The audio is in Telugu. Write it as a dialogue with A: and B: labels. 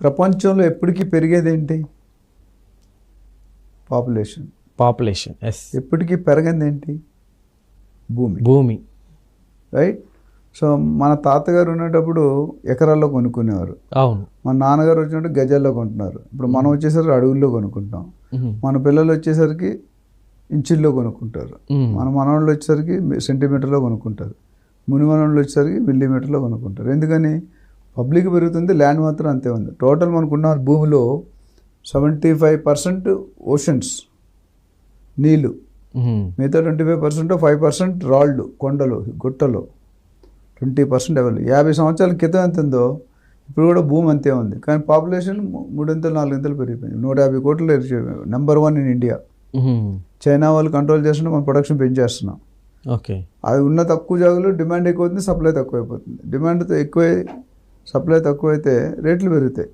A: ప్రపంచంలో ఎప్పటికీ పెరిగేది ఏంటి? పాపులేషన్. ఎప్పటికీ పెరగంది ఏంటి? భూమి. రైట్. సో మన తాతగారు ఉన్నప్పుడు ఎకరాల్లో కొనుక్కునేవారు.
B: అవును.
A: మన నాన్నగారు వచ్చినప్పుడు గజాల్లో కొంటున్నారు. ఇప్పుడు మనం వచ్చేసరికి అడుగుల్లో కొనుక్కుంటాం. మన పిల్లలు వచ్చేసరికి ఇంచుల్లో కొనుక్కుంటారు. మన మనవాళ్ళు వచ్చేసరికి సెంటీమీటర్లో కొనుక్కుంటారు. ముని మనవాళ్ళు వచ్చేసరికి మిల్లీమీటర్లో కొనుక్కుంటారు. ఎందుకని? పబ్లిక్ పెరుగుతుంది, ల్యాండ్ మాత్రం అంతే ఉంది. టోటల్ మనకున్న భూమిలో 75% ఓషన్స్, నీళ్ళు, మిగతా 25% 5% రాళ్ళు, కొండలు, గుట్టలు, 20% అవైలబుల్. 50 సంవత్సరాల క్రితం ఎంత ఉందో ఇప్పుడు కూడా భూమి అంతే ఉంది. కానీ పాపులేషన్ 3-4 పెరిగిపోయింది. 150 కోట్లు నెంబర్ 1 ఇన్ ఇండియా. చైనా వాళ్ళు కంట్రోల్ చేస్తుంటే మనం ప్రొడక్షన్ పెంచేస్తున్నాం.
B: ఓకే.
A: అది ఉన్న తక్కువ జాగాలో డిమాండ్ ఎక్కువ అవుతుంది, సప్లై తక్కువ అయిపోతుంది. డిమాండ్ ఎక్కువ, సప్లై తక్కువ అయితే రేట్లు పెరుగుతాయి.